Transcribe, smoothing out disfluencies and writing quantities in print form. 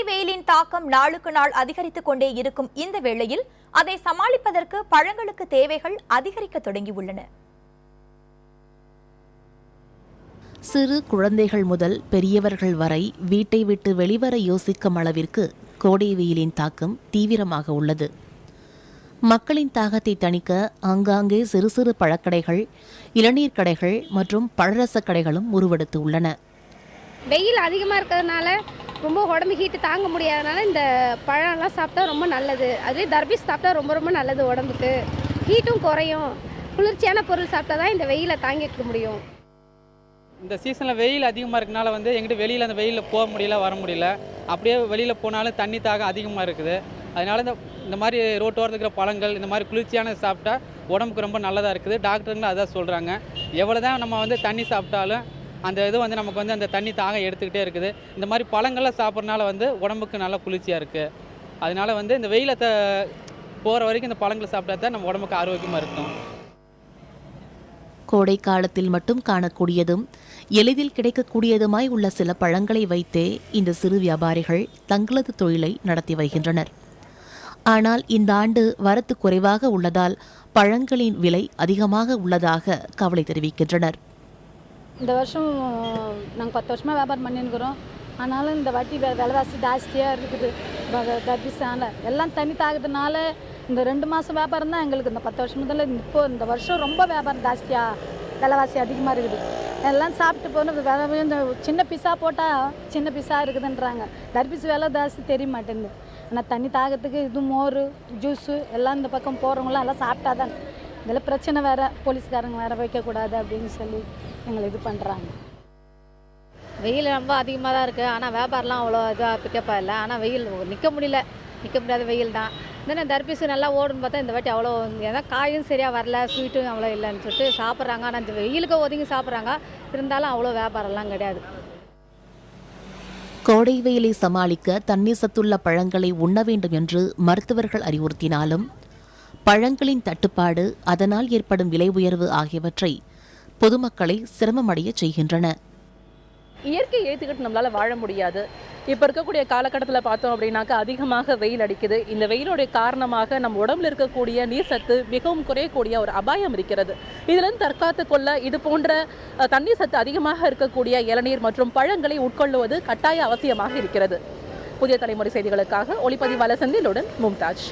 வெயிலின் தாக்கம் நாளுக்கு நாள் அதிகரித்துக் கொண்டே இருக்கும் இந்த வேளையில் அதை சமாளிப்பதற்கு பழங்களுக்கு தேவைகள் அதிகரிக்க தொடங்கியுள்ளன. சிறு குழந்தைகள் முதல் பெரியவர்கள் வரை வீட்டை விட்டு வெளிவர யோசிக்கும் அளவிற்கு கோடை வெயிலின் தாக்கம் தீவிரமாக உள்ளது. மக்களின் தாகத்தை தணிக்க ஆங்காங்கே சிறு சிறு பழக்கடைகள், இளநீர் கடைகள் மற்றும் பழரச கடைகளும் உருவெடுத்து உள்ளன. வெயில் அதிகமாக இருக்கிறதுனால ரொம்ப உடம்பு ஹீட்டு தாங்க முடியாதனால இந்த பழம்லாம் சாப்பிட்டா ரொம்ப நல்லது. அதுவே தர்பீஸ் சாப்பிட்டா ரொம்ப ரொம்ப நல்லது உடம்புக்கு. ஹீட்டும் குறையும். குளிர்ச்சியான பொருள் சாப்பிட்டா தான் இந்த வெயிலை தாங்கிக்க முடியும். இந்த சீசனில் வெயில் அதிகமாக இருக்கனால எங்கிட்ட வெளியில் அந்த வெயிலில் போக முடியல, வர முடியல. அப்படியே வெளியில் போனாலும் தண்ணி தாகம் அதிகமாக இருக்குது. அதனால இந்த மாதிரி ரோட்டோரத்தில் இருக்கிற பழங்கள், இந்த மாதிரி குளிர்ச்சியான சாப்பிட்டா உடம்புக்கு ரொம்ப நல்லதாக இருக்குது. டாக்டருங்களும் அதான் சொல்கிறாங்க. எவ்வளோ தான் நம்ம தண்ணி சாப்பிட்டாலும் அந்த இது நமக்கு அந்த தண்ணி தாகம் எடுத்துக்கிட்டே இருக்குது. இந்த மாதிரி பழங்கள்லாம் சாப்பிட்றனால உடம்புக்கு நல்லா குளிர்ச்சியாக இருக்குது. அதனால இந்த வெயிலை போகிற வரைக்கும் இந்த பழங்களை சாப்பிட்டா தான் நம்ம உடம்புக்கு ஆரோக்கியமாக இருக்கும். கோடை காலத்தில் மட்டும் காணக்கூடியதும் எளிதில் கிடைக்கக்கூடியதுமாய் உள்ள சில பழங்களை வைத்தே இந்த சிறு வியாபாரிகள் தங்களது தொழிலை நடத்தி வருகின்றனர். ஆனால் இந்த ஆண்டு வரத்து குறைவாக உள்ளதால் பழங்களின் விலை அதிகமாக உள்ளதாக கவலை தெரிவிக்கின்றனர். இந்த வருஷம் நாங்கள் 10 வருஷமாக வியாபாரம் பண்ணிருக்கிறோம். ஆனாலும் இந்த வாட்டி விலைவாசி ஜாஸ்தியாக இருக்குது. தர்பீஸால எல்லாம் தண்ணி தாகிறதுனால இந்த 2 மாதம் வியாபாரம் தான் எங்களுக்கு இந்த 10 வருஷம் முதல்ல. இப்போ இந்த வருஷம் ரொம்ப வியாபாரம் ஜாஸ்தியாக விலைவாசி அதிகமாக இருக்குது. எல்லாம் சாப்பிட்டு போகணும். இந்த சின்ன பீஸாக போட்டால் சின்ன பீஸாக இருக்குதுன்றாங்க. தர்பீஸ் விலை ஜாஸ்தி தெரிய மாட்டேங்குது. ஆனால் தண்ணி தாகத்துக்கு இது மோர், ஜூஸு எல்லாம் இந்த பக்கம் போகிறவங்களாம் எல்லாம் சாப்பிட்டா தான். இதில் பிரச்சனை வேறு, போலீஸ்காரங்க வேறு வைக்கக்கூடாது அப்படின்னு சொல்லி எங்களை இது பண்ணுறாங்க. வெயில் ரொம்ப அதிகமாக தான் இருக்குது. ஆனால் வியாபாரம்லாம் அவ்வளோ இதாக பிக்கப்பாக இல்லை. ஆனால் வெயில் நிற்க முடியாத வெயில் தான். இன்னும் தர்பீஸு நல்லா ஓடுன்னு பார்த்தா இந்த வாட்டி அவ்வளோ ஏன்னா காயும் சரியாக வரல, ஸ்வீட்டும் அவ்வளோ இல்லைன்னு சொல்லிட்டு சாப்பிட்றாங்க. ஆனால் இந்த வெயிலுக்கு ஒதுங்கி சாப்பிட்றாங்க. இருந்தாலும் அவ்வளோ வியாபாரம்லாம் கிடையாது. கோடை வெயிலை சமாளிக்க தண்ணீர் சத்துள்ள பழங்களை உண்ண வேண்டும் என்று மருத்துவர்கள் அறிவுறுத்தினாலும் பழங்களின் தட்டுப்பாடு, அதனால் ஏற்படும் விலை உயர்வு ஆகியவற்றை பொதுமக்களை சிரமமடைய செய்கின்றன. இயற்கை ஏற்றுக்கிட்டு நம்மளால் வாழ முடியாது. இப்போ இருக்கக்கூடிய காலகட்டத்தில் பார்த்தோம் அப்படின்னாக்கா அதிகமாக வெயில் அடிக்குது. இந்த வெயிலுடைய காரணமாக நம்ம உடம்புல இருக்கக்கூடிய நீர் சத்து மிகவும் குறையக்கூடிய ஒரு அபாயம் இருக்கிறது. இதிலிருந்து தற்காத்து கொள்ள இது போன்ற தண்ணீர் சத்து அதிகமாக இருக்கக்கூடிய இளநீர் மற்றும் பழங்களை உட்கொள்ளுவது கட்டாய அவசியமாக இருக்கிறது. புதிய தலைமுறை செய்திகளுக்காக ஒளிப்பதிவாளர் செந்திலுடன் மும்தாஜ்.